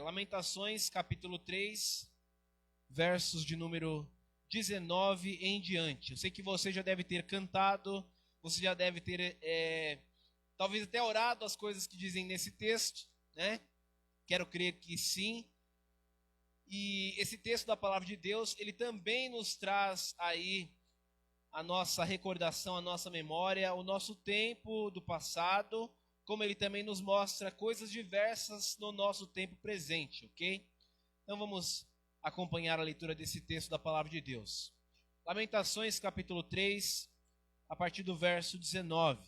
Lamentações, capítulo 3, versos de número 19 em diante. Eu sei que você já deve ter cantado, você já deve ter, talvez até orado as coisas que dizem nesse texto, né? Quero crer que sim. E esse texto da palavra de Deus, ele também nos traz aí a nossa recordação, a nossa memória, o nosso tempo do passado, como ele também nos mostra coisas diversas no nosso tempo presente, ok? Então vamos acompanhar a leitura desse texto da palavra de Deus. Lamentações, capítulo 3, a partir do verso 19.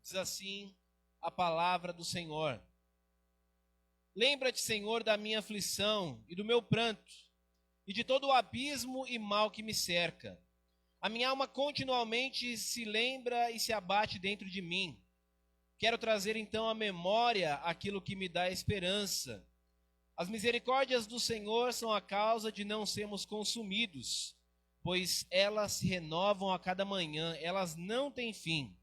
Diz assim a palavra do Senhor: Lembra-te, Senhor, da minha aflição e do meu pranto, e de todo o abismo e mal que me cerca. A minha alma continuamente se lembra e se abate dentro de mim. Quero trazer então à memória aquilo que me dá esperança. As misericórdias do Senhor são a causa de não sermos consumidos, pois elas se renovam a cada manhã, elas não têm fim.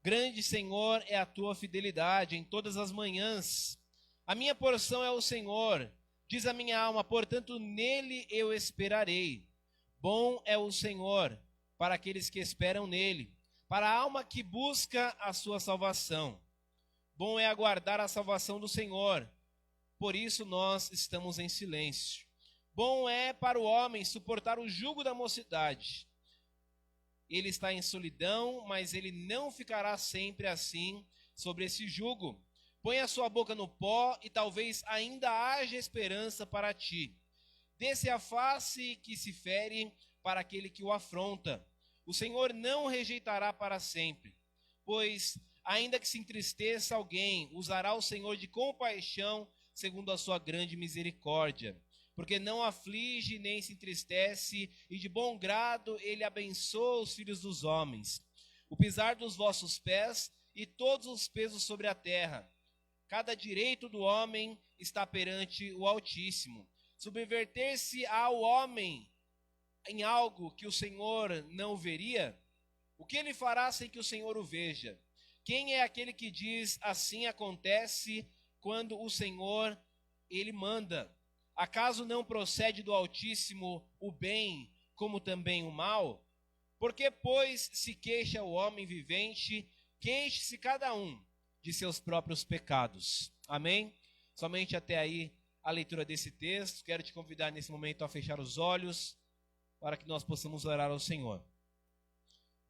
Grande, Senhor, é a tua fidelidade em todas as manhãs. A minha porção é o Senhor, diz a minha alma, portanto nele eu esperarei. Bom é o Senhor para aqueles que esperam nele, para a alma que busca a sua salvação. Bom é aguardar a salvação do Senhor, por isso nós estamos em silêncio. Bom é para o homem suportar o jugo da mocidade. Ele está em solidão, mas ele não ficará sempre assim sobre esse jugo. Põe a sua boca no pó e talvez ainda haja esperança para ti. Dê-se a face que se fere para aquele que o afronta. O Senhor não rejeitará para sempre, pois, ainda que se entristeça alguém, usará o Senhor de compaixão segundo a sua grande misericórdia. Porque não aflige nem se entristece, e de bom grado ele abençoa os filhos dos homens. O pisar dos vossos pés e todos os pesos sobre a terra. Cada direito do homem está perante o Altíssimo. Subverter-se ao homem em algo que o Senhor não veria? O que ele fará sem que o Senhor o veja? Quem é aquele que diz, assim acontece, quando o Senhor, ele manda? Acaso não procede do Altíssimo o bem, como também o mal? Porque, pois, se queixa o homem vivente, queixe-se cada um de seus próprios pecados. Amém? Somente até aí a leitura desse texto. Quero te convidar nesse momento a fechar os olhos, para que nós possamos orar ao Senhor.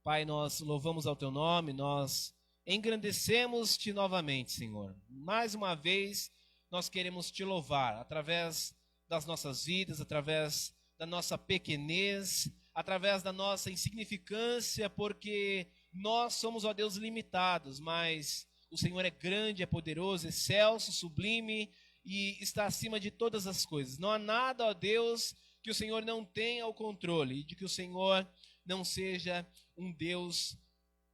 Pai, nós louvamos ao teu nome, nós engrandecemos-te novamente, Senhor. Mais uma vez, nós queremos te louvar, através das nossas vidas, através da nossa pequenez, através da nossa insignificância, porque nós somos, ó Deus, limitados, mas o Senhor é grande, é poderoso, excelso, sublime e está acima de todas as coisas. Não há nada, ó Deus, que o Senhor não tenha o controle, e de que o Senhor não seja um Deus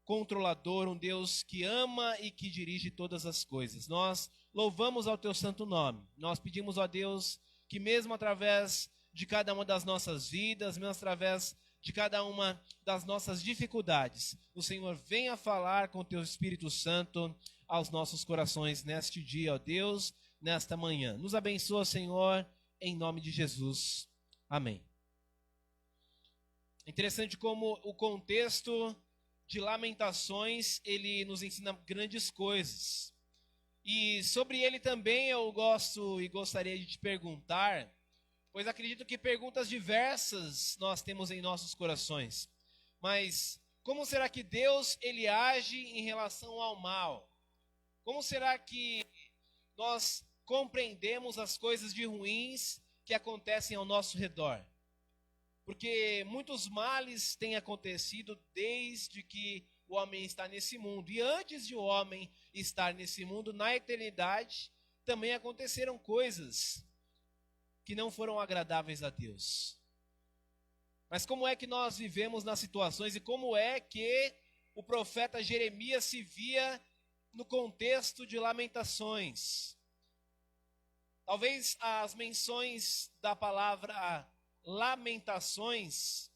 controlador, um Deus que ama e que dirige todas as coisas. Nós louvamos ao teu santo nome. Nós pedimos, ó Deus, que mesmo através de cada uma das nossas vidas, mesmo através de cada uma das nossas dificuldades, o Senhor venha falar com o teu Espírito Santo aos nossos corações neste dia, ó Deus, nesta manhã. Nos abençoa, Senhor, em nome de Jesus. Amém. É interessante como o contexto de Lamentações, ele nos ensina grandes coisas. E sobre ele também eu gosto e gostaria de te perguntar, pois acredito que perguntas diversas nós temos em nossos corações. Mas como será que Deus ele age em relação ao mal? Como será que nós compreendemos as coisas de ruins que acontecem ao nosso redor? Porque muitos males têm acontecido desde que o homem está nesse mundo. E antes de o homem estar nesse mundo, na eternidade, também aconteceram coisas que não foram agradáveis a Deus. Mas como é que nós vivemos nas situações e como é que o profeta Jeremias se via no contexto de Lamentações? Talvez as menções da palavra Lamentações,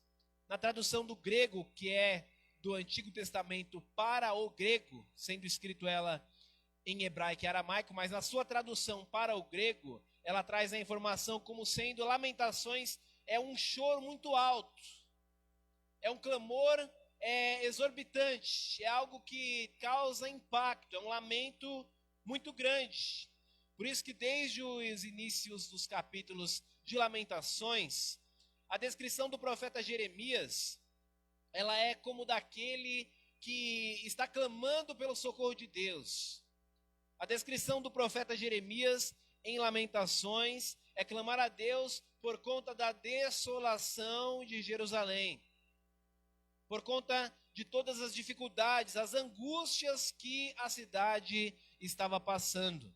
na tradução do grego, que é do Antigo Testamento para o grego, sendo escrito ela em hebraico e aramaico, mas na sua tradução para o grego, ela traz a informação como sendo lamentações é um choro muito alto, é um clamor exorbitante, é algo que causa impacto, é um lamento muito grande. Por isso que desde os inícios dos capítulos de Lamentações, a descrição do profeta Jeremias, ela é como daquele que está clamando pelo socorro de Deus. A descrição do profeta Jeremias em Lamentações é clamar a Deus por conta da desolação de Jerusalém, por conta de todas as dificuldades, as angústias que a cidade estava passando.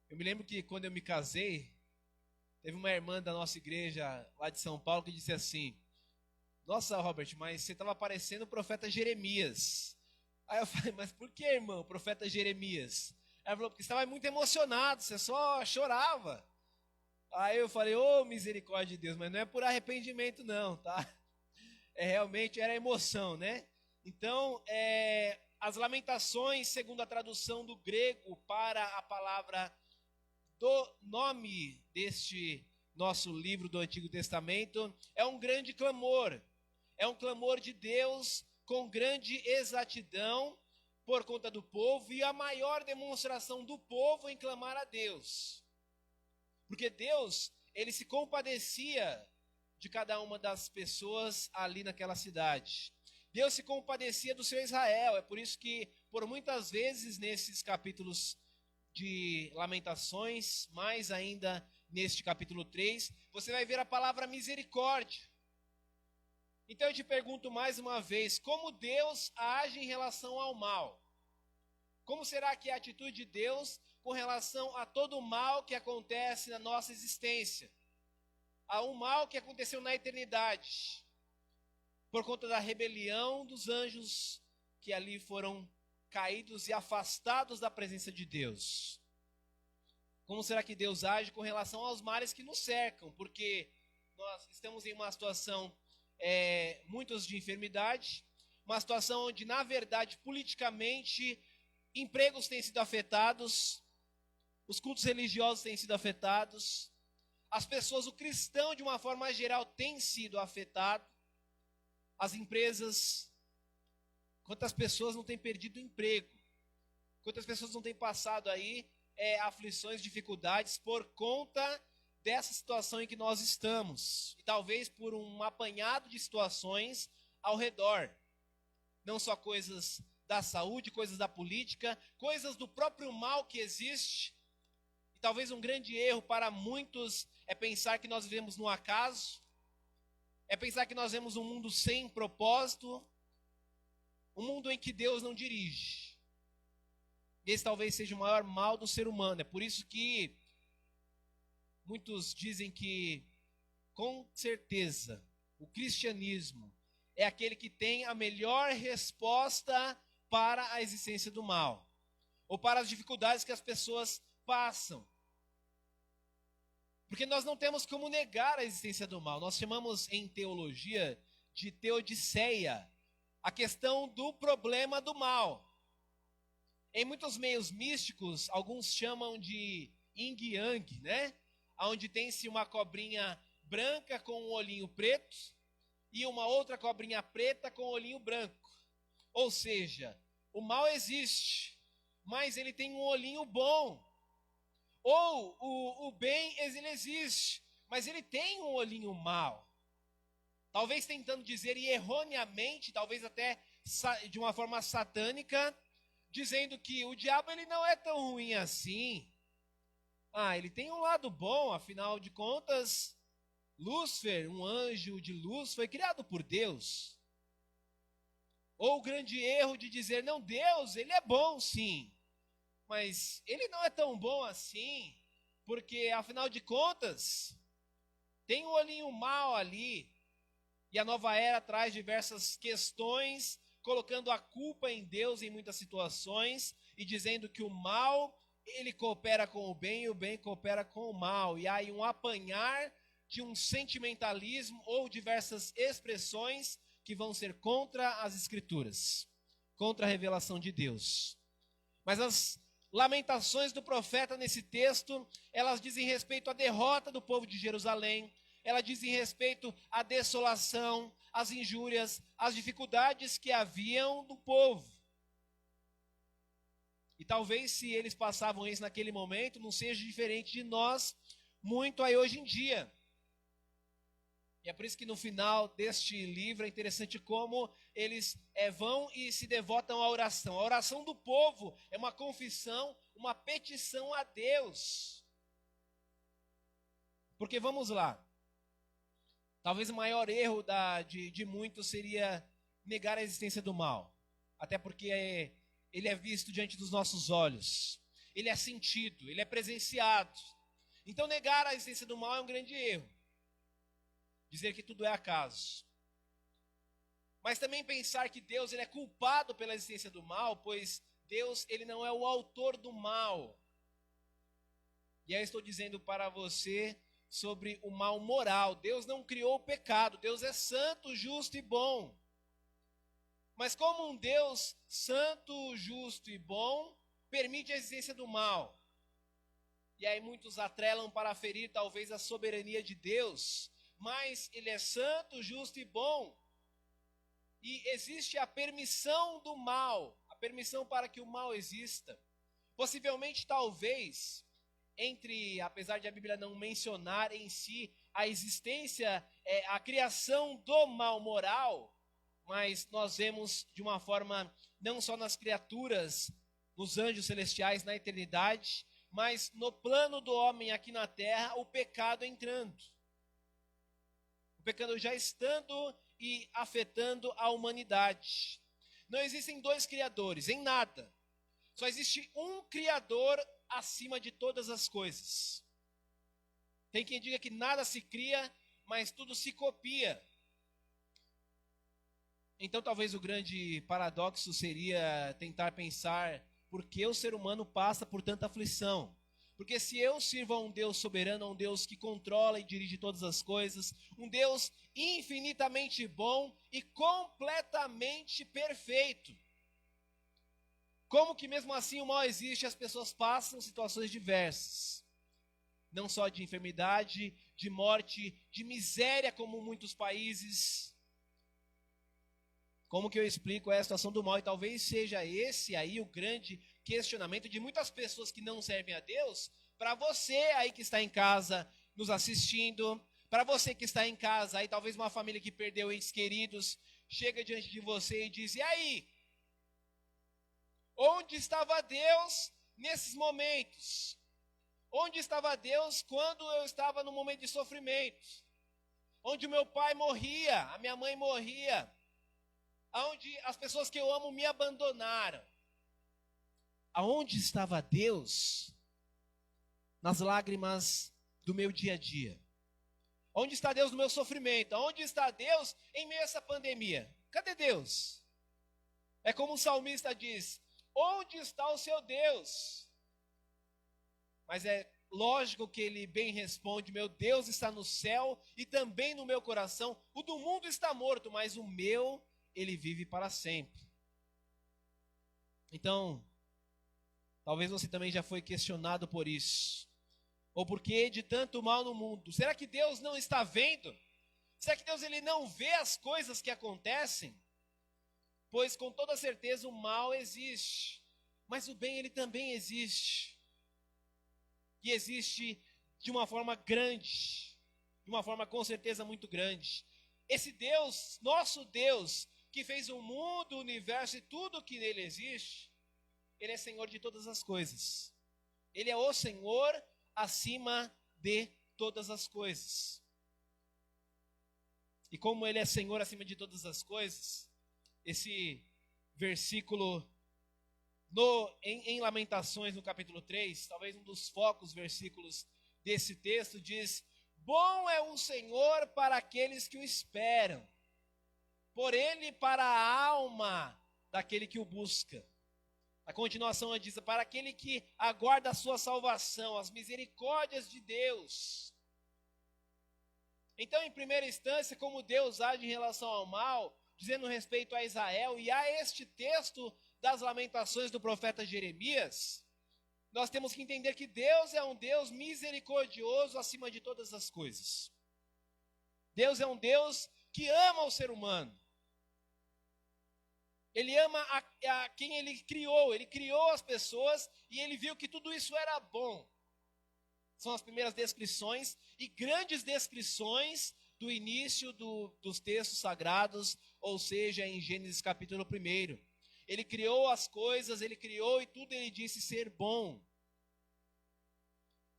Eu me lembro que quando eu me casei, teve uma irmã da nossa igreja lá de São Paulo que disse assim: nossa, Robert, mas você estava parecendo o profeta Jeremias. Aí eu falei: mas por que, irmão, o profeta Jeremias? Ela falou: porque você estava muito emocionado, você só chorava. Aí eu falei: ô, misericórdia de Deus, mas não é por arrependimento não, tá? Realmente era emoção, né? Então, as lamentações, segundo a tradução do grego para a palavra do nome deste nosso livro do Antigo Testamento, é um grande clamor. É um clamor de Deus com grande exatidão por conta do povo e a maior demonstração do povo em clamar a Deus. Porque Deus, ele se compadecia de cada uma das pessoas ali naquela cidade. Deus se compadecia do seu Israel. É por isso que, por muitas vezes, nesses capítulos de Lamentações, mais ainda neste capítulo 3, você vai ver a palavra misericórdia. Então eu te pergunto mais uma vez, como Deus age em relação ao mal? Como será que é a atitude de Deus com relação a todo o mal que acontece na nossa existência? A um mal que aconteceu na eternidade, por conta da rebelião dos anjos que ali foram caídos e afastados da presença de Deus. Como será que Deus age com relação aos males que nos cercam? Porque nós estamos em uma situação muitos de enfermidade, uma situação onde, na verdade, politicamente, empregos têm sido afetados, os cultos religiosos têm sido afetados, as pessoas, o cristão, de uma forma geral, tem sido afetado, as empresas, quantas pessoas não têm perdido o emprego, quantas pessoas não têm passado aí aflições, dificuldades por conta dessa situação em que nós estamos, e talvez por um apanhado de situações ao redor, não só coisas da saúde, coisas da política, coisas do próprio mal que existe. E talvez um grande erro para muitos é pensar que nós vivemos no acaso, é pensar que nós vivemos um mundo sem propósito, um mundo em que Deus não dirige. Esse talvez seja o maior mal do ser humano. É por isso que muitos dizem que, com certeza, o cristianismo é aquele que tem a melhor resposta para a existência do mal, ou para as dificuldades que as pessoas passam. Porque nós não temos como negar a existência do mal. Nós chamamos em teologia de teodiceia a questão do problema do mal. Em muitos meios místicos, alguns chamam de yin yang, né? Onde tem-se uma cobrinha branca com um olhinho preto e uma outra cobrinha preta com um olhinho branco. Ou seja, o mal existe, mas ele tem um olhinho bom. Ou o bem, ele existe, mas ele tem um olhinho mau. Talvez tentando dizer, e erroneamente, talvez até de uma forma satânica, dizendo que o diabo ele não é tão ruim assim. Ele tem um lado bom, afinal de contas, Lúcifer, um anjo de luz, foi criado por Deus. Ou o grande erro de dizer, não, Deus, ele é bom sim, mas ele não é tão bom assim, porque afinal de contas, tem um olhinho mau ali. E a nova era traz diversas questões, colocando a culpa em Deus em muitas situações, e dizendo que o mal, ele coopera com o bem, e o bem coopera com o mal. E há aí um apanhar de um sentimentalismo ou diversas expressões que vão ser contra as Escrituras, contra a revelação de Deus. Mas lamentações do profeta nesse texto, elas dizem respeito à derrota do povo de Jerusalém, elas dizem respeito à desolação, às injúrias, às dificuldades que haviam do povo. E talvez se eles passavam isso naquele momento, não seja diferente de nós, muito aí hoje em dia. E é por isso que no final deste livro é interessante como eles vão e se devotam à oração. A oração do povo é uma confissão, uma petição a Deus. Porque vamos lá, talvez o maior erro de muitos seria negar a existência do mal. Até porque ele é visto diante dos nossos olhos, ele é sentido, ele é presenciado. Então negar a existência do mal é um grande erro. Dizer que tudo é acaso. Mas também pensar que Deus ele é culpado pela existência do mal, pois Deus ele não é o autor do mal. E aí estou dizendo para você sobre o mal moral. Deus não criou o pecado. Deus é santo, justo e bom. Mas como um Deus santo, justo e bom, permite a existência do mal. E aí muitos atrelam para ferir talvez a soberania de Deus. Mas ele é santo, justo e bom. E existe a permissão do mal, a permissão para que o mal exista. Possivelmente, talvez, apesar de a Bíblia não mencionar em si a existência, a criação do mal moral, mas nós vemos de uma forma, não só nas criaturas, nos anjos celestiais, na eternidade, mas no plano do homem aqui na terra, o pecado entrando. O pecado já estando e afetando a humanidade. Não existem dois criadores, em nada. Só existe um Criador acima de todas as coisas. Tem quem diga que nada se cria, mas tudo se copia. Então talvez o grande paradoxo seria tentar pensar por que o ser humano passa por tanta aflição. Porque se eu sirvo a um Deus soberano, a um Deus que controla e dirige todas as coisas, um Deus infinitamente bom e completamente perfeito, como que mesmo assim o mal existe e as pessoas passam situações diversas? Não só de enfermidade, de morte, de miséria como muitos países. Como que eu explico a situação do mal? E talvez seja esse aí o grande questionamento de muitas pessoas que não servem a Deus, para você aí que está em casa nos assistindo, para você que está em casa, aí talvez uma família que perdeu entes queridos, chega diante de você e diz, e aí? Onde estava Deus nesses momentos? Onde estava Deus quando eu estava no momento de sofrimento? Onde o meu pai morria, a minha mãe morria, onde as pessoas que eu amo me abandonaram. Aonde estava Deus nas lágrimas do meu dia a dia? Onde está Deus no meu sofrimento? Onde está Deus em meio a essa pandemia? Cadê Deus? É como o salmista diz, onde está o seu Deus? Mas é lógico que ele bem responde, meu Deus está no céu e também no meu coração. O do mundo está morto, mas o meu, ele vive para sempre. Então, talvez você também já foi questionado por isso. Ou por que de tanto mal no mundo? Será que Deus não está vendo? Será que Deus ele não vê as coisas que acontecem? Pois com toda certeza o mal existe. Mas o bem ele também existe. E existe de uma forma grande. De uma forma com certeza muito grande. Esse Deus, nosso Deus, que fez o mundo, o universo e tudo que nele existe, ele é Senhor de todas as coisas. Ele é o Senhor acima de todas as coisas. E como ele é Senhor acima de todas as coisas, esse versículo em Lamentações, no capítulo 3, talvez um dos focos versículos desse texto, diz, bom é o Senhor para aqueles que o esperam, por ele para a alma daquele que o busca. A continuação diz, para aquele que aguarda a sua salvação, as misericórdias de Deus. Então, em primeira instância, como Deus age em relação ao mal, dizendo respeito a Israel, e a este texto das Lamentações do profeta Jeremias, nós temos que entender que Deus é um Deus misericordioso acima de todas as coisas. Deus é um Deus que ama o ser humano. Ele ama a quem ele criou as pessoas e ele viu que tudo isso era bom. São as primeiras descrições e grandes descrições do início dos textos sagrados, ou seja, em Gênesis capítulo 1. Ele criou as coisas, ele criou e tudo ele disse ser bom.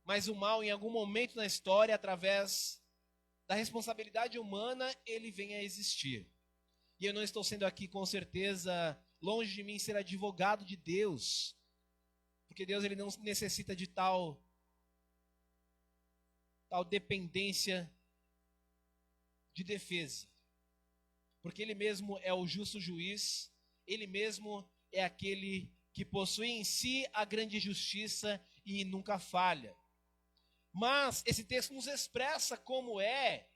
Mas o mal, em algum momento na história, através da responsabilidade humana, ele vem a existir. E eu não estou sendo aqui, com certeza, longe de mim ser advogado de Deus, porque Deus ele não necessita de tal dependência de defesa, porque ele mesmo é o justo juiz, ele mesmo é aquele que possui em si a grande justiça e nunca falha. Mas esse texto nos expressa como é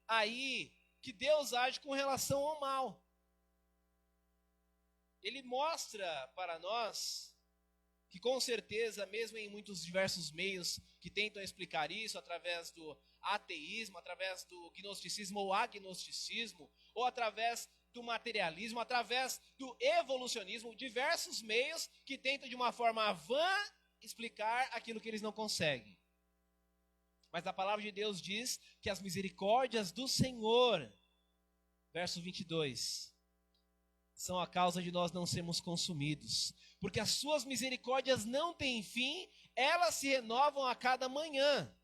aí que Deus age com relação ao mal. Ele mostra para nós que com certeza, mesmo em muitos diversos meios que tentam explicar isso, através do ateísmo, através do gnosticismo ou agnosticismo, ou através do materialismo, através do evolucionismo, diversos meios que tentam de uma forma vã explicar aquilo que eles não conseguem. Mas a palavra de Deus diz que as misericórdias do Senhor, verso 22, são a causa de nós não sermos consumidos. Porque as suas misericórdias não têm fim, elas se renovam a cada manhã.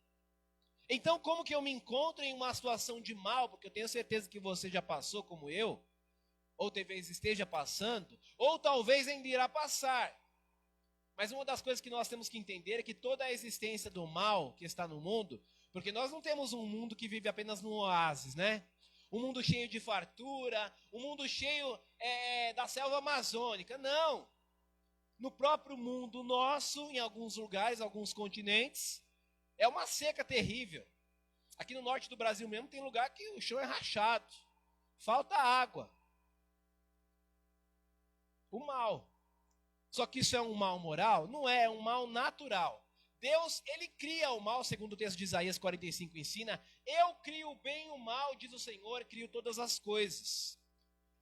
Então, como que eu me encontro em uma situação de mal? Porque eu tenho certeza que você já passou como eu, ou talvez esteja passando, ou talvez ainda irá passar. Mas uma das coisas que nós temos que entender é que toda a existência do mal que está no mundo, porque nós não temos um mundo que vive apenas num oásis, né? Um mundo cheio de fartura, um mundo cheio da selva amazônica. Não! No próprio mundo nosso, em alguns lugares, alguns continentes, é uma seca terrível. Aqui no norte do Brasil mesmo tem lugar que o chão é rachado. Falta água. O mal. Só que isso é um mal moral? Não é, é um mal natural. Deus, ele cria o mal, segundo o texto de Isaías 45 ensina. Eu crio o bem e o mal, diz o Senhor, crio todas as coisas.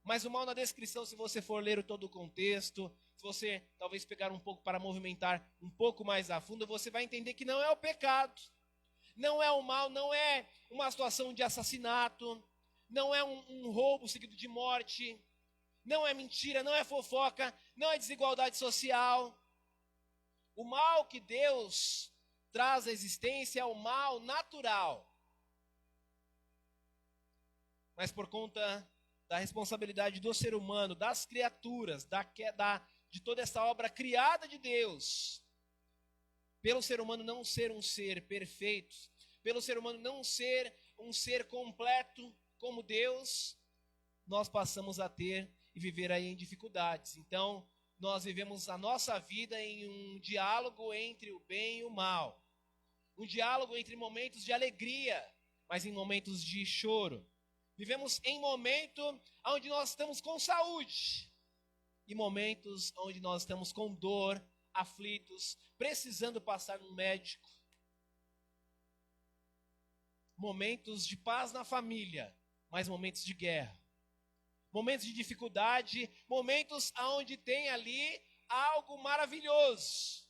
Mas o mal na descrição, se você for ler todo o contexto, se você talvez pegar um pouco para movimentar um pouco mais a fundo, você vai entender que não é o pecado. Não é o mal, não é uma situação de assassinato, não é um roubo seguido de morte, não é mentira, não é fofoca, não é desigualdade social. O mal que Deus traz à existência é o mal natural. Mas por conta da responsabilidade do ser humano, das criaturas, de toda essa obra criada de Deus, pelo ser humano não ser um ser perfeito, pelo ser humano não ser um ser completo como Deus, nós passamos a ter e viver aí em dificuldades. Então, nós vivemos a nossa vida em um diálogo entre o bem e o mal. Um diálogo entre momentos de alegria, mas em momentos de choro. Vivemos em momentos onde nós estamos com saúde e momentos onde nós estamos com dor, aflitos, precisando passar num médico. Momentos de paz na família, mas momentos de guerra. Momentos de dificuldade, momentos onde tem ali algo maravilhoso.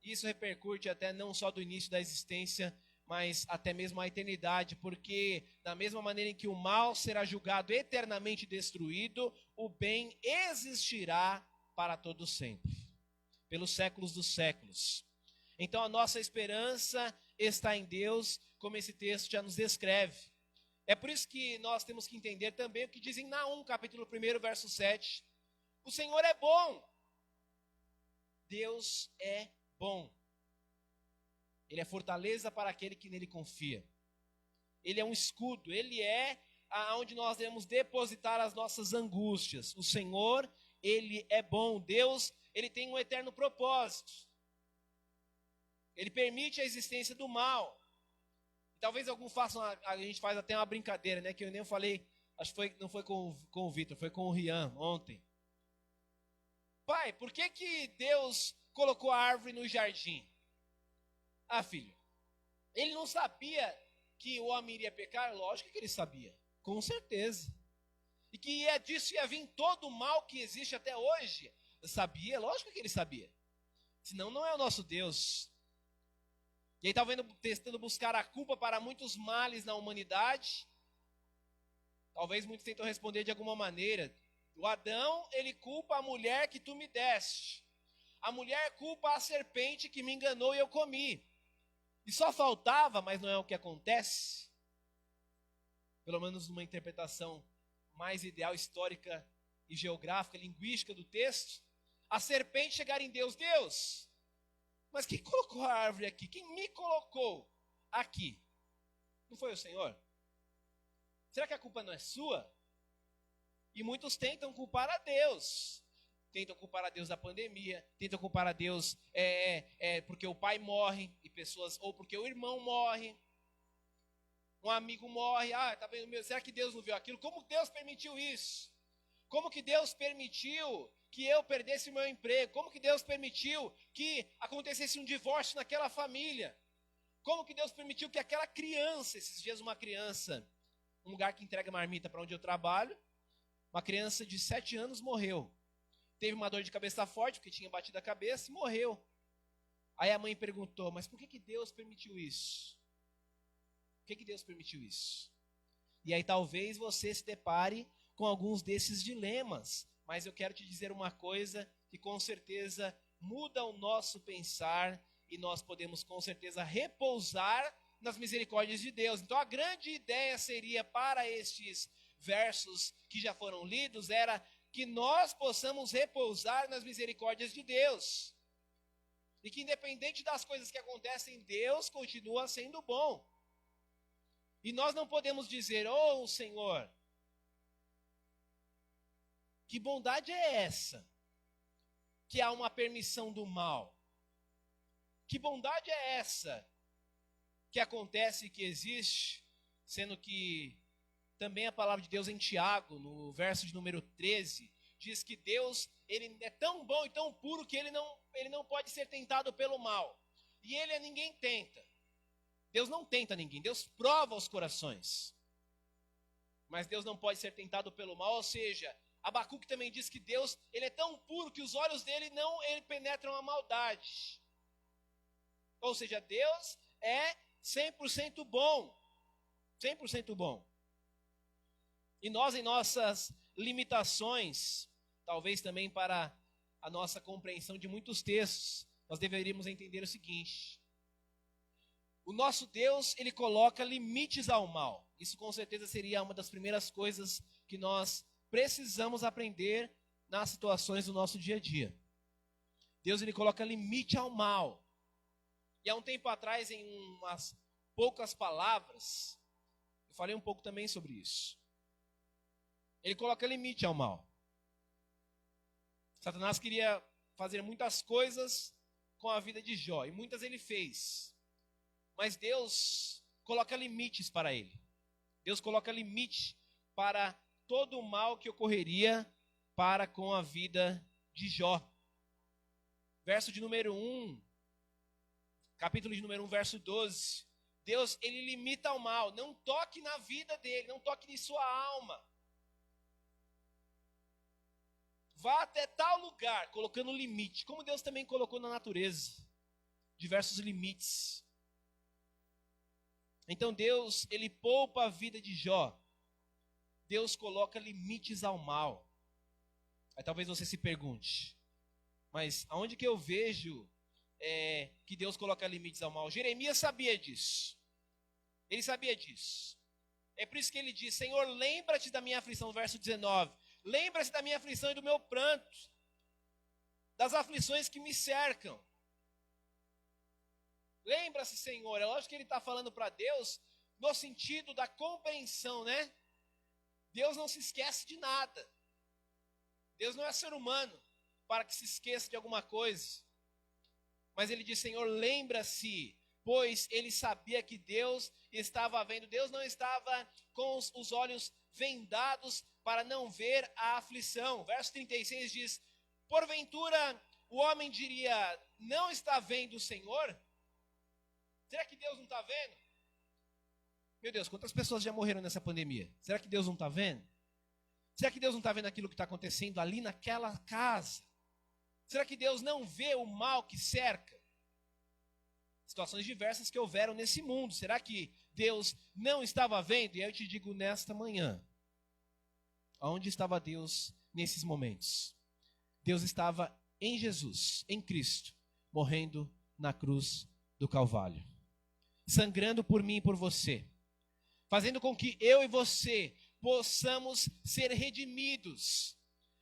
Isso repercute até não só do início da existência, mas até mesmo a eternidade, porque da mesma maneira em que o mal será julgado eternamente destruído, o bem existirá para todo sempre, pelos séculos dos séculos. Então a nossa esperança está em Deus, como esse texto já nos descreve. É por isso que nós temos que entender também o que diz em Naum, capítulo 1, verso 7. O Senhor é bom. Deus é bom. Ele é fortaleza para aquele que nele confia. Ele é um escudo. Ele é aonde nós devemos depositar as nossas angústias. O Senhor, ele é bom. Deus, ele tem um eterno propósito. Ele permite a existência do mal. Talvez alguns façam, a gente faz até uma brincadeira, né? Que eu nem falei, acho que não foi com o Vitor, foi com o Rian ontem. Pai, por que Deus colocou a árvore no jardim? Ah, filho, ele não sabia que o homem iria pecar? Lógico que ele sabia, com certeza. E que disso ia vir todo o mal que existe até hoje? Sabia, lógico que ele sabia. Senão não é o nosso Deus. E aí estava tentando buscar a culpa para muitos males na humanidade. Talvez muitos tentam responder de alguma maneira. O Adão, ele culpa a mulher que tu me deste. A mulher culpa a serpente que me enganou e eu comi. E só faltava, mas não é o que acontece. Pelo menos numa interpretação mais ideal, histórica e geográfica, linguística do texto. A serpente chegar em Deus. Deus, mas quem colocou a árvore aqui? Quem me colocou aqui? Não foi o Senhor? Será que a culpa não é sua? E muitos tentam culpar a Deus. Tentam culpar a Deus da pandemia, tentam culpar a Deus porque o pai morre, e pessoas, ou porque o irmão morre, um amigo morre. Ah, tá vendo? Será que Deus não viu aquilo? Como Deus permitiu isso? Como que Deus permitiu que eu perdesse o meu emprego? Como que Deus permitiu que acontecesse um divórcio naquela família? Como que Deus permitiu que aquela criança, esses dias uma criança, um lugar que entrega marmita para onde eu trabalho, uma criança de 7 anos morreu. Teve uma dor de cabeça forte, porque tinha batido a cabeça, e morreu. Aí a mãe perguntou, mas por que Deus permitiu isso? Por que Deus permitiu isso? E aí talvez você se depare com alguns desses dilemas. Mas eu quero te dizer uma coisa que com certeza muda o nosso pensar e nós podemos com certeza repousar nas misericórdias de Deus. Então a grande ideia seria para estes versos que já foram lidos era que nós possamos repousar nas misericórdias de Deus. E que independente das coisas que acontecem, Deus continua sendo bom. E nós não podemos dizer, oh Senhor, que bondade é essa? Que há uma permissão do mal. Que bondade é essa? Que acontece e que existe, sendo que também a palavra de Deus em Tiago, no verso de número 13, diz que Deus, ele é tão bom e tão puro que ele não pode ser tentado pelo mal. E ele a ninguém tenta. Deus não tenta ninguém, Deus prova os corações. Mas Deus não pode ser tentado pelo mal, ou seja, Abacuque também diz que Deus, ele é tão puro que os olhos dele não penetram a maldade. Ou seja, Deus é 100% bom. 100% bom. E nós, em nossas limitações, talvez também para a nossa compreensão de muitos textos, nós deveríamos entender o seguinte: o nosso Deus, ele coloca limites ao mal. Isso com certeza seria uma das primeiras coisas que nós precisamos aprender nas situações do nosso dia a dia. Deus, ele coloca limite ao mal. E há um tempo atrás, em umas poucas palavras, eu falei um pouco também sobre isso. Ele coloca limite ao mal. Satanás queria fazer muitas coisas com a vida de Jó, e muitas ele fez. Mas Deus coloca limites para ele. Deus coloca limite para todo o mal que ocorreria para com a vida de Jó. Verso de número 1, capítulo de número 1, verso 12. Deus, ele limita o mal. Não toque na vida dele, não toque em sua alma. Vá até tal lugar, colocando limite, como Deus também colocou na natureza. Diversos limites. Então Deus, ele poupa a vida de Jó. Deus coloca limites ao mal. Aí talvez você se pergunte, mas aonde que eu vejo que Deus coloca limites ao mal? Jeremias sabia disso. Ele sabia disso. É por isso que ele diz, Senhor, lembra-te da minha aflição, verso 19. Lembra-te da minha aflição e do meu pranto, das aflições que me cercam. Lembra-se, Senhor. É lógico que ele está falando para Deus no sentido da compreensão, né? Deus não se esquece de nada. Deus não é ser humano para que se esqueça de alguma coisa. Mas ele diz, Senhor, lembra-se, pois ele sabia que Deus estava vendo. Deus não estava com os olhos vendados para não ver a aflição. Verso 36 diz, porventura o homem diria, não está vendo o Senhor? Será que Deus não está vendo? Meu Deus, quantas pessoas já morreram nessa pandemia? Será que Deus não está vendo? Será que Deus não está vendo aquilo que está acontecendo ali naquela casa? Será que Deus não vê o mal que cerca? Situações diversas que houveram nesse mundo. Será que Deus não estava vendo? E aí eu te digo nesta manhã, aonde estava Deus nesses momentos? Deus estava em Jesus, em Cristo, morrendo na cruz do Calvário, sangrando por mim e por você, fazendo com que eu e você possamos ser redimidos.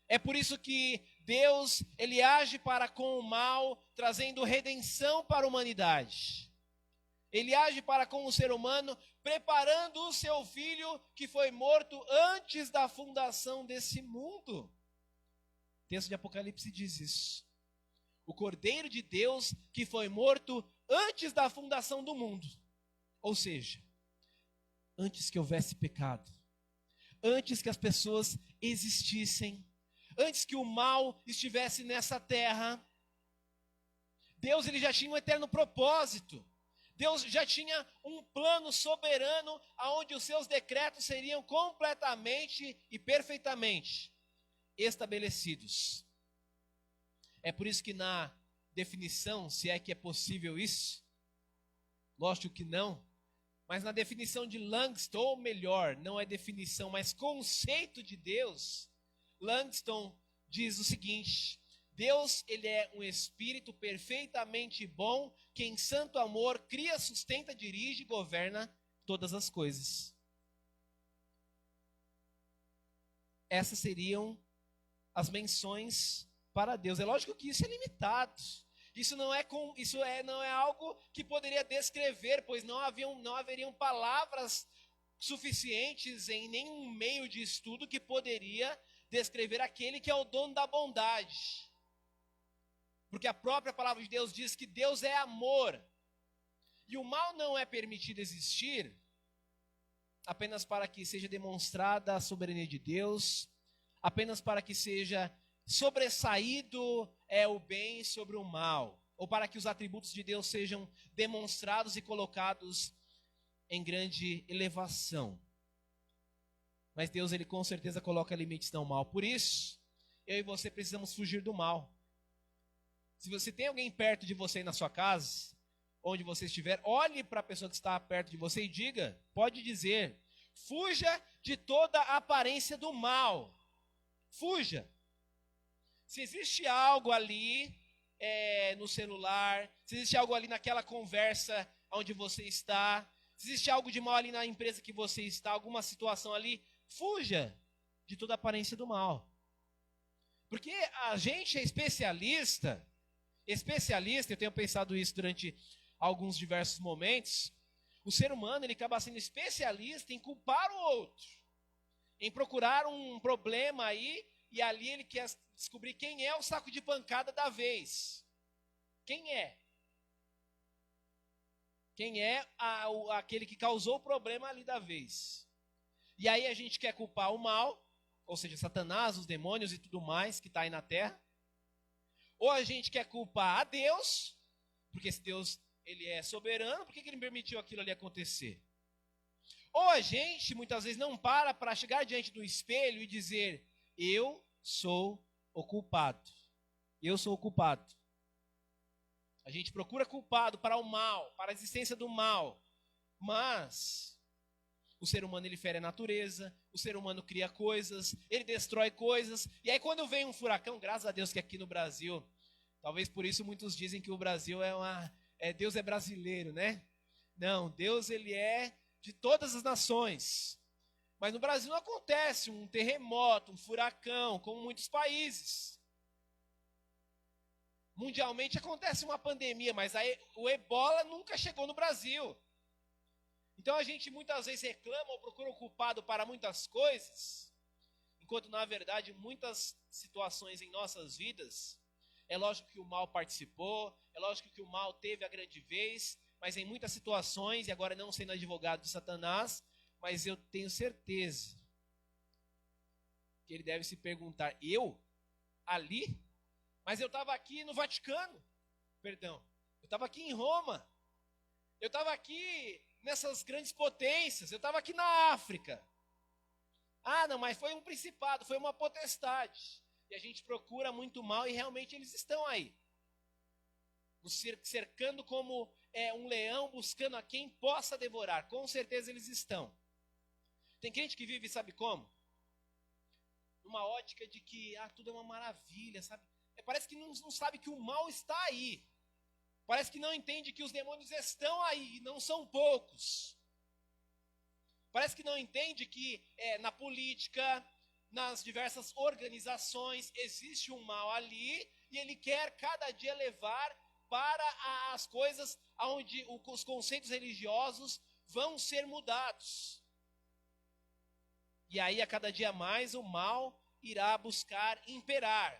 É por isso que Deus, ele age para com o mal, trazendo redenção para a humanidade. Ele age para com o ser humano, preparando o seu filho que foi morto antes da fundação desse mundo. O texto de Apocalipse diz isso. O Cordeiro de Deus que foi morto antes da fundação do mundo. Ou seja, antes que houvesse pecado, antes que as pessoas existissem, antes que o mal estivesse nessa terra, Deus ele já tinha um eterno propósito. Deus já tinha um plano soberano onde os seus decretos seriam completamente e perfeitamente estabelecidos. É por isso que na definição, se é que é possível isso, lógico que não, mas na definição de Langston, ou melhor, não é definição, mas conceito de Deus, Langston diz o seguinte: Deus, ele é um espírito perfeitamente bom, que em santo amor cria, sustenta, dirige e governa todas as coisas. Essas seriam as menções para Deus. É lógico que isso é limitado. Isso não é algo que poderia descrever, pois não haveriam palavras suficientes em nenhum meio de estudo que poderia descrever aquele que é o dono da bondade. Porque a própria palavra de Deus diz que Deus é amor. E o mal não é permitido existir apenas para que seja demonstrada a soberania de Deus, apenas para que seja sobressaído o bem sobre o mal, ou para que os atributos de Deus sejam demonstrados e colocados em grande elevação. Mas Deus, ele com certeza coloca limites no mal. Por isso, eu e você precisamos fugir do mal. Se você tem alguém perto de você aí na sua casa, onde você estiver, olhe para a pessoa que está perto de você e diga, pode dizer, fuja de toda a aparência do mal. Fuja. Se existe algo ali no celular, se existe algo ali naquela conversa onde você está, se existe algo de mal ali na empresa que você está, alguma situação ali, fuja de toda a aparência do mal. Porque a gente é especialista, eu tenho pensado isso durante alguns diversos momentos, o ser humano ele acaba sendo especialista em culpar o outro, em procurar um problema aí, e ali ele quer descobrir quem é o saco de pancada da vez. Quem é? Quem é aquele que causou o problema ali da vez? E aí a gente quer culpar o mal, ou seja, Satanás, os demônios e tudo mais que está aí na terra. Ou a gente quer culpar a Deus, porque se Deus ele é soberano, por que ele permitiu aquilo ali acontecer? Ou a gente muitas vezes não para chegar diante do espelho e dizer, eu sou o culpado. Eu sou o culpado. A gente procura culpado para o mal, para a existência do mal. Mas o ser humano ele fere a natureza, o ser humano cria coisas, ele destrói coisas. E aí quando vem um furacão, graças a Deus que aqui no Brasil, talvez por isso muitos dizem que o Brasil Deus é brasileiro, né? Não, Deus ele é de todas as nações. Mas no Brasil não acontece um terremoto, um furacão, como muitos países. Mundialmente acontece uma pandemia, mas o ebola nunca chegou no Brasil. Então a gente muitas vezes reclama ou procura o culpado para muitas coisas, enquanto na verdade muitas situações em nossas vidas, é lógico que o mal participou, é lógico que o mal teve a grande vez, mas em muitas situações, e agora não sendo advogado de Satanás, mas eu tenho certeza que ele deve se perguntar, eu? Ali? Mas eu estava aqui no Vaticano, perdão. Eu estava aqui em Roma. Eu estava aqui nessas grandes potências. Eu estava aqui na África. Ah, não, mas foi um principado, foi uma potestade. E a gente procura muito mal e realmente eles estão aí. Nos cercando como um leão, buscando a quem possa devorar. Com certeza eles estão. Tem crente que vive, sabe como? Numa ótica de que tudo é uma maravilha, sabe? Parece que não sabe que o mal está aí. Parece que não entende que os demônios estão aí, e não são poucos. Parece que não entende que na política, nas diversas organizações, existe um mal ali, e ele quer cada dia levar para as coisas onde os conceitos religiosos vão ser mudados. E aí, a cada dia mais, o mal irá buscar imperar,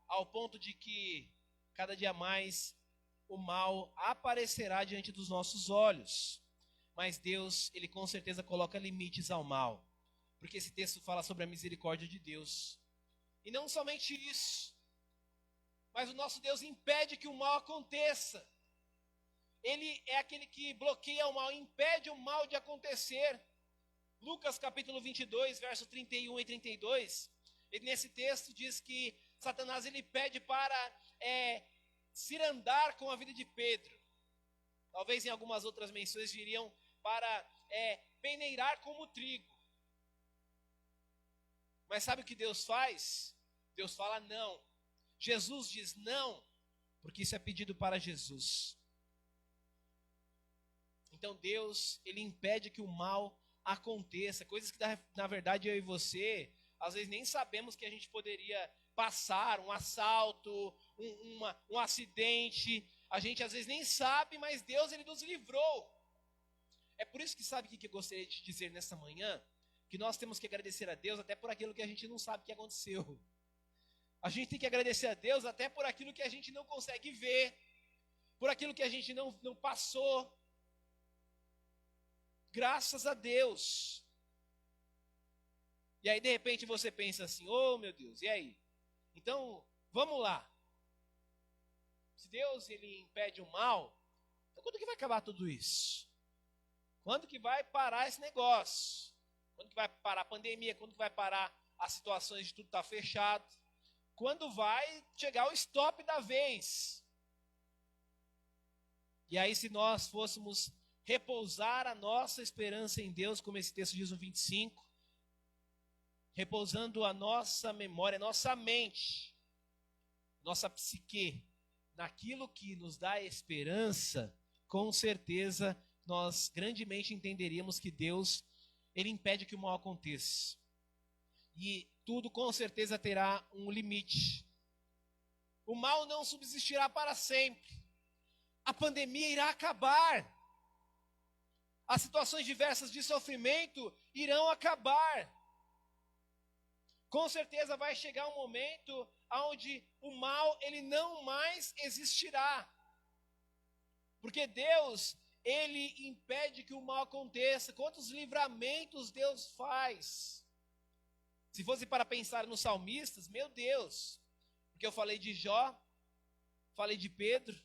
ao ponto de que, cada dia mais, o mal aparecerá diante dos nossos olhos. Mas Deus, Ele com certeza coloca limites ao mal, porque esse texto fala sobre a misericórdia de Deus. E não somente isso, mas o nosso Deus impede que o mal aconteça. Ele é aquele que bloqueia o mal, impede o mal de acontecer. Lucas capítulo 22, versos 31 e 32, nesse texto diz que Satanás ele pede para cirandar com a vida de Pedro. Talvez em algumas outras menções diriam para peneirar como trigo. Mas sabe o que Deus faz? Deus fala não. Jesus diz não, porque isso é pedido para Jesus. Então Deus, Ele impede que o mal aconteça. Coisas que na verdade eu e você, às vezes nem sabemos que a gente poderia passar, um assalto, um acidente. A gente às vezes nem sabe, mas Deus Ele nos livrou. É por isso que sabe o que eu gostaria de dizer nessa manhã? Que nós temos que agradecer a Deus até por aquilo que a gente não sabe que aconteceu. A gente tem que agradecer a Deus até por aquilo que a gente não consegue ver, por aquilo que a gente não passou. Graças a Deus. E aí de repente você pensa assim, oh meu Deus, e aí? Então, vamos lá. Se Deus ele impede o mal, então quando que vai acabar tudo isso? Quando que vai parar esse negócio? Quando que vai parar a pandemia? Quando que vai parar as situações de tudo estar fechado? Quando vai chegar o stop da vez? E aí se nós fôssemos repousar a nossa esperança em Deus, como esse texto diz no 25, repousando a nossa memória, nossa mente, nossa psique, naquilo que nos dá esperança, com certeza nós grandemente entenderíamos que Deus, Ele impede que o mal aconteça. E tudo com certeza terá um limite. O mal não subsistirá para sempre. A pandemia irá acabar. As situações diversas de sofrimento irão acabar. Com certeza vai chegar um momento onde o mal ele não mais existirá. Porque Deus, Ele impede que o mal aconteça. Quantos livramentos Deus faz? Se fosse para pensar nos salmistas, meu Deus. Porque eu falei de Jó, falei de Pedro.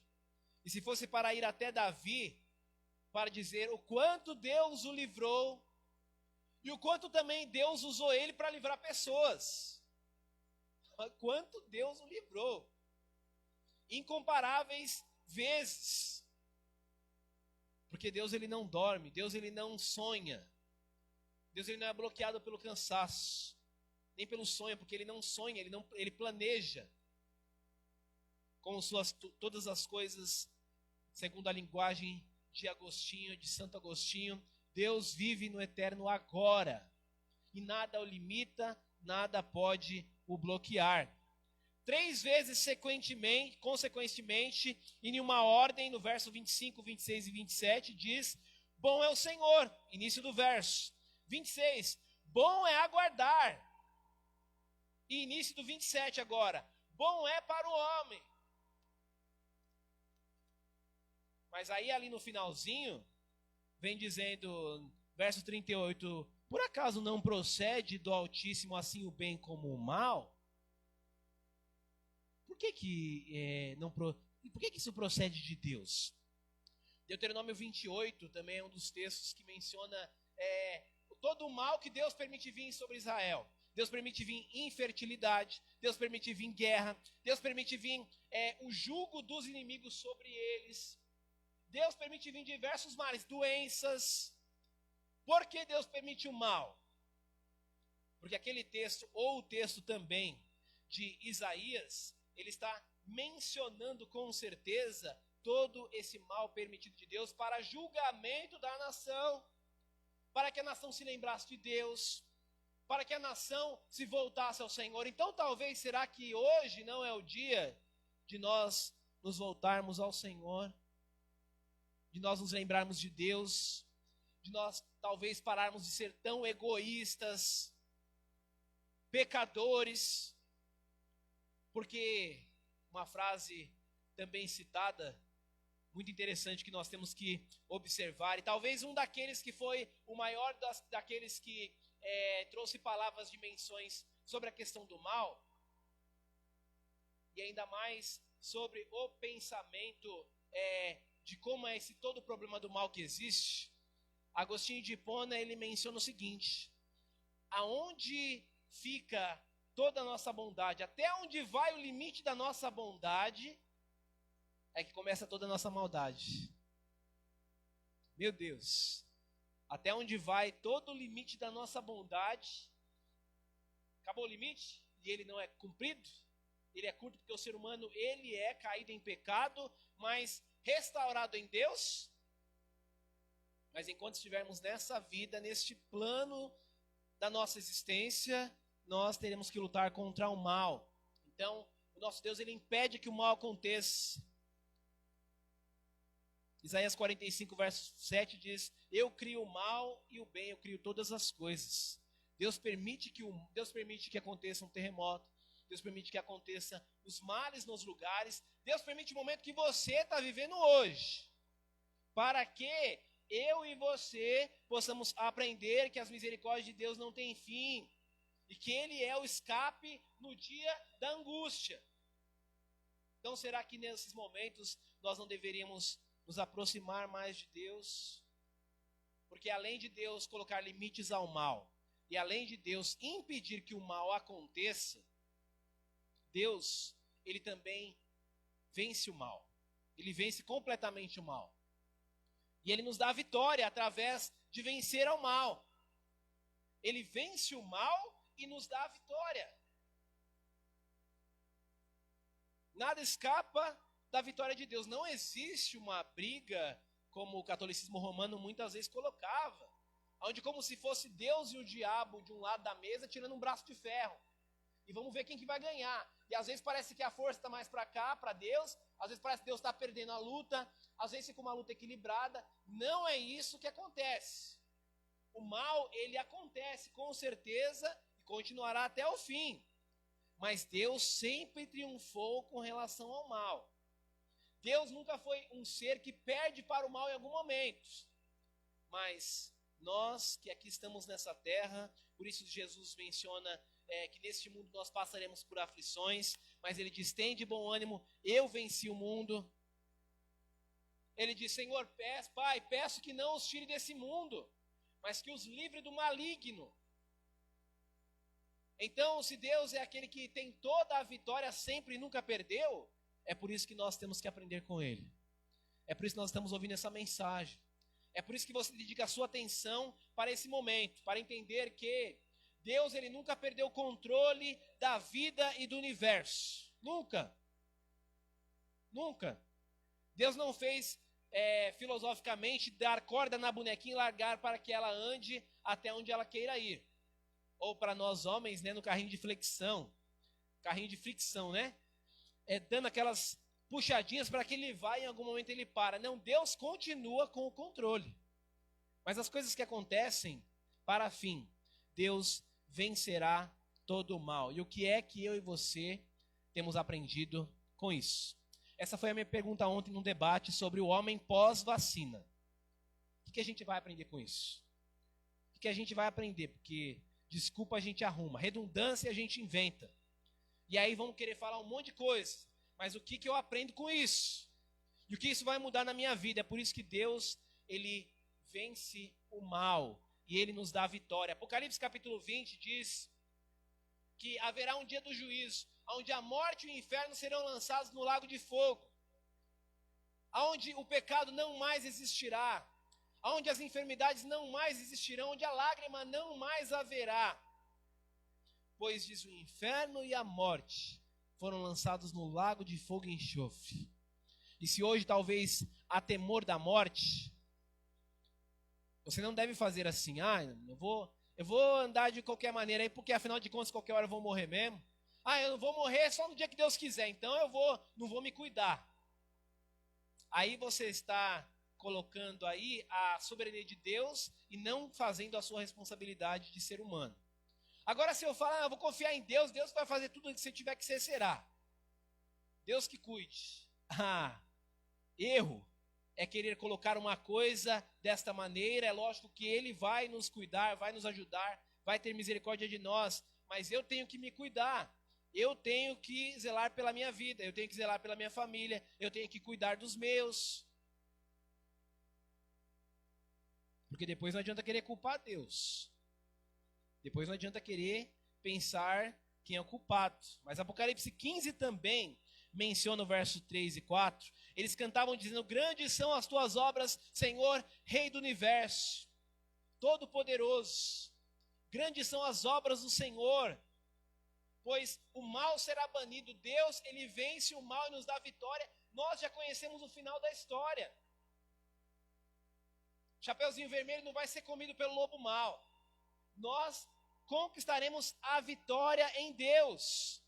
E se fosse para ir até Davi, para dizer o quanto Deus o livrou e o quanto também Deus usou ele para livrar pessoas. Quanto Deus o livrou. Incomparáveis vezes. Porque Deus ele não dorme, Deus ele não sonha. Deus ele não é bloqueado pelo cansaço, nem pelo sonho, porque ele não sonha, ele planeja. Com todas as coisas, segundo a linguagem de Agostinho, de Santo Agostinho, Deus vive no eterno agora. E nada o limita, nada pode o bloquear. 3 vezes consequentemente, em uma ordem, no verso 25, 26 e 27, diz, bom é o Senhor, início do verso. 26, bom é aguardar. E início do 27 agora, bom é para o homem. Mas aí ali no finalzinho, vem dizendo, verso 38, por acaso não procede do Altíssimo assim o bem como o mal? por que por que isso procede de Deus? Deuteronômio 28 também é um dos textos que menciona todo o mal que Deus permite vir sobre Israel. Deus permite vir infertilidade, Deus permite vir guerra, Deus permite vir o jugo dos inimigos sobre eles. Deus permite vir diversos males, doenças. Por que Deus permite o mal? Porque aquele texto, ou o texto também de Isaías, ele está mencionando com certeza todo esse mal permitido de Deus para julgamento da nação, para que a nação se lembrasse de Deus, para que a nação se voltasse ao Senhor. Então talvez, será que hoje não é o dia de nós nos voltarmos ao Senhor, de nós nos lembrarmos de Deus, de nós talvez pararmos de ser tão egoístas, pecadores? Porque uma frase também citada, muito interessante, que nós temos que observar, e talvez um daqueles que foi o maior daqueles que trouxe palavras de menções sobre a questão do mal, e ainda mais sobre o pensamento de como é esse todo o problema do mal que existe. Agostinho de Hipona, ele menciona o seguinte: aonde fica toda a nossa bondade, até onde vai o limite da nossa bondade, é que começa toda a nossa maldade. Meu Deus, até onde vai todo o limite da nossa bondade, acabou o limite e ele não é cumprido, ele é curto porque o ser humano, ele é caído em pecado, mas restaurado em Deus. Mas enquanto estivermos nessa vida, neste plano da nossa existência, nós teremos que lutar contra o mal. Então, o nosso Deus, ele impede que o mal aconteça. Isaías 45, verso 7 diz: eu crio o mal e o bem, eu crio todas as coisas. Deus permite que aconteça um terremoto, Deus permite que aconteça os males nos lugares, Deus permite o momento que você está vivendo hoje, para que eu e você possamos aprender que as misericórdias de Deus não têm fim, e que Ele é o escape no dia da angústia. Então, será que nesses momentos nós não deveríamos nos aproximar mais de Deus? Porque além de Deus colocar limites ao mal, e além de Deus impedir que o mal aconteça, Deus, ele também vence o mal. Ele vence completamente o mal. E ele nos dá a vitória através de vencer ao mal. Ele vence o mal e nos dá a vitória. Nada escapa da vitória de Deus. Não existe uma briga, como o catolicismo romano muitas vezes colocava, onde como se fosse Deus e o diabo de um lado da mesa, tirando um braço de ferro. E vamos ver quem que vai ganhar. E às vezes parece que a força está mais para cá, para Deus. Às vezes parece que Deus está perdendo a luta. Às vezes fica uma luta equilibrada. Não é isso que acontece. O mal, ele acontece com certeza e continuará até o fim. Mas Deus sempre triunfou com relação ao mal. Deus nunca foi um ser que perde para o mal em algum momento. Mas nós que aqui estamos nessa terra, por isso Jesus menciona que neste mundo nós passaremos por aflições, mas ele diz: tem de bom ânimo, eu venci o mundo. Ele diz: Senhor, Pai, peço que não os tire desse mundo, mas que os livre do maligno. Então, se Deus é aquele que tem toda a vitória sempre e nunca perdeu, é por isso que nós temos que aprender com Ele. É por isso que nós estamos ouvindo essa mensagem. É por isso que você dedica a sua atenção para esse momento, para entender que Deus, ele nunca perdeu o controle da vida e do universo. Nunca. Nunca. Deus não fez filosoficamente dar corda na bonequinha e largar para que ela ande até onde ela queira ir. Ou para nós homens, né, no carrinho de flexão. Carrinho de fricção, né? Dando aquelas puxadinhas para que ele vá e em algum momento ele para. Não, Deus continua com o controle. Mas as coisas que acontecem, para fim, Deus vencerá todo o mal. E o que é que eu e você temos aprendido com isso? Essa foi a minha pergunta ontem num debate sobre o homem pós-vacina. O que a gente vai aprender com isso? O que a gente vai aprender? Porque desculpa a gente arruma, redundância a gente inventa. E aí vamos querer falar um monte de coisa. Mas o que eu aprendo com isso? E o que isso vai mudar na minha vida? É por isso que Deus, Ele vence o mal. E Ele nos dá a vitória. Apocalipse capítulo 20 diz que haverá um dia do juízo, onde a morte e o inferno serão lançados no lago de fogo, onde o pecado não mais existirá, onde as enfermidades não mais existirão, onde a lágrima não mais haverá. Pois diz, o inferno e a morte foram lançados no lago de fogo e enxofre. E se hoje talvez há temor da morte, você não deve fazer assim, eu vou andar de qualquer maneira aí, porque afinal de contas qualquer hora eu vou morrer mesmo. Eu não vou morrer só no dia que Deus quiser, então não vou me cuidar. Aí você está colocando aí a soberania de Deus e não fazendo a sua responsabilidade de ser humano. Agora se eu falar, eu vou confiar em Deus, Deus vai fazer tudo o que você tiver que ser, será. Deus que cuide. Erro é querer colocar uma coisa desta maneira. É lógico que Ele vai nos cuidar, vai nos ajudar, vai ter misericórdia de nós, mas eu tenho que me cuidar. Eu tenho que zelar pela minha vida, eu tenho que zelar pela minha família, eu tenho que cuidar dos meus. Porque depois não adianta querer culpar Deus. Depois não adianta querer pensar quem é o culpado. Mas Apocalipse 15 também menciona o verso 3 e 4. Eles cantavam dizendo, grandes são as tuas obras, Senhor, Rei do Universo, Todo-Poderoso. Grandes são as obras do Senhor, pois o mal será banido. Deus, Ele vence o mal e nos dá vitória. Nós já conhecemos o final da história. Chapeuzinho Vermelho não vai ser comido pelo lobo mau. Nós conquistaremos a vitória em Deus.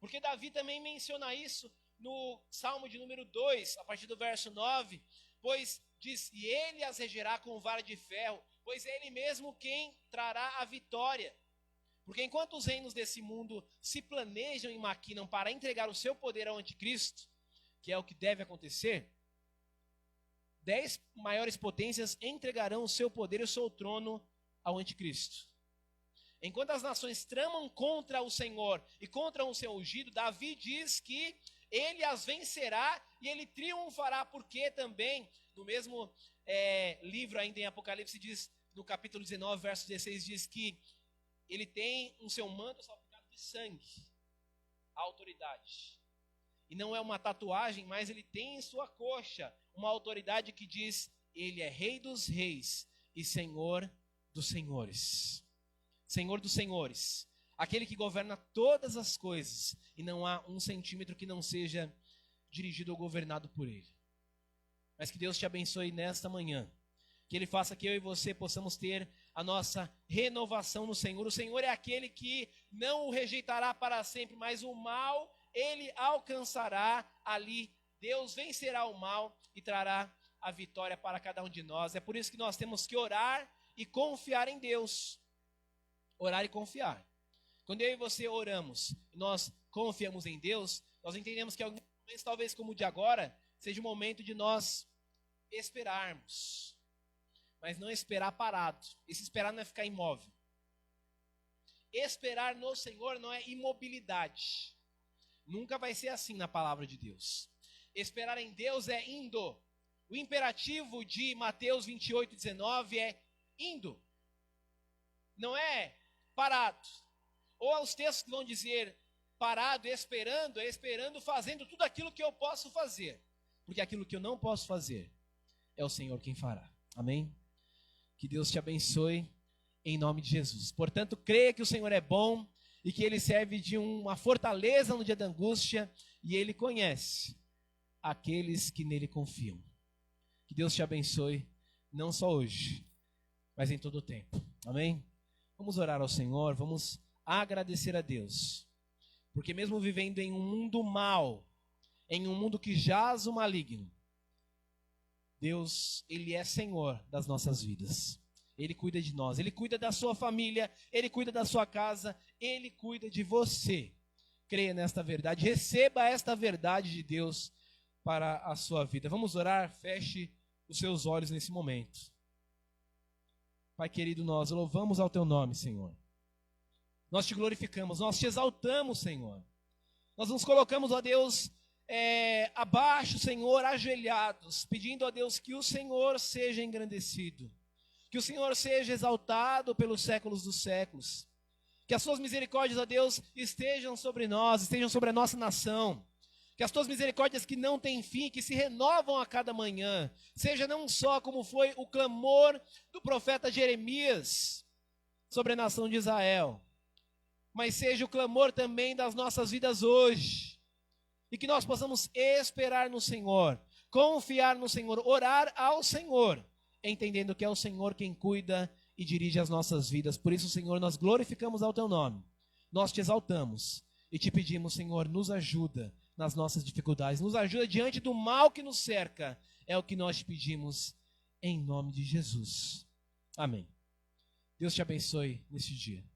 Porque Davi também menciona isso no Salmo de número 2, a partir do verso 9. Pois diz, e Ele as regerá com vara de ferro, pois é Ele mesmo quem trará a vitória. Porque enquanto os reinos desse mundo se planejam e maquinam para entregar o seu poder ao anticristo, que é o que deve acontecer, 10 maiores potências entregarão o seu poder e o seu trono ao anticristo. Enquanto as nações tramam contra o Senhor e contra o seu ungido, Davi diz que ele as vencerá e ele triunfará, porque também, no mesmo livro ainda em Apocalipse, diz, no capítulo 19, verso 16, diz que ele tem um seu manto salpicado de sangue, a autoridade. E não é uma tatuagem, mas ele tem em sua coxa uma autoridade que diz, ele é Rei dos Reis e Senhor dos Senhores. Senhor dos Senhores, aquele que governa todas as coisas, e não há 1 centímetro que não seja dirigido ou governado por Ele. Mas que Deus te abençoe nesta manhã, que Ele faça que eu e você possamos ter a nossa renovação no Senhor. O Senhor é aquele que não o rejeitará para sempre, mas o mal Ele alcançará ali. Deus vencerá o mal e trará a vitória para cada um de nós. É por isso que nós temos que orar e confiar em Deus. Orar e confiar. Quando eu e você oramos, nós confiamos em Deus, nós entendemos que alguns momentos, talvez como o de agora, seja o momento de nós esperarmos. Mas não esperar parado. Esse esperar não é ficar imóvel. Esperar no Senhor não é imobilidade. Nunca vai ser assim na palavra de Deus. Esperar em Deus é indo. O imperativo de Mateus 28, 19 é indo. Não é parado. Ou os textos que vão dizer parado, esperando, é esperando, fazendo tudo aquilo que eu posso fazer. Porque aquilo que eu não posso fazer, é o Senhor quem fará. Amém? Que Deus te abençoe em nome de Jesus. Portanto, creia que o Senhor é bom e que Ele serve de uma fortaleza no dia da angústia e Ele conhece aqueles que nele confiam. Que Deus te abençoe, não só hoje, mas em todo o tempo. Amém? Vamos orar ao Senhor, vamos agradecer a Deus. Porque mesmo vivendo em um mundo mau, em um mundo que jaz o maligno, Deus, Ele é Senhor das nossas vidas. Ele cuida de nós, Ele cuida da sua família, Ele cuida da sua casa, Ele cuida de você. Creia nesta verdade, receba esta verdade de Deus para a sua vida. Vamos orar, feche os seus olhos nesse momento. Pai querido, nós louvamos ao Teu nome, Senhor. Nós te glorificamos, nós te exaltamos, Senhor. Nós nos colocamos, ó Deus, abaixo, Senhor, ajoelhados, pedindo a Deus que o Senhor seja engrandecido, que o Senhor seja exaltado pelos séculos dos séculos, que as suas misericórdias, ó Deus, estejam sobre nós, estejam sobre a nossa nação, que as tuas misericórdias que não têm fim, que se renovam a cada manhã, seja não só como foi o clamor do profeta Jeremias sobre a nação de Israel, mas seja o clamor também das nossas vidas hoje, e que nós possamos esperar no Senhor, confiar no Senhor, orar ao Senhor, entendendo que é o Senhor quem cuida e dirige as nossas vidas. Por isso, Senhor, nós glorificamos ao teu nome, nós te exaltamos e te pedimos, Senhor, nos ajuda nas nossas dificuldades, nos ajuda diante do mal que nos cerca, é o que nós te pedimos em nome de Jesus. Amém. Deus te abençoe neste dia.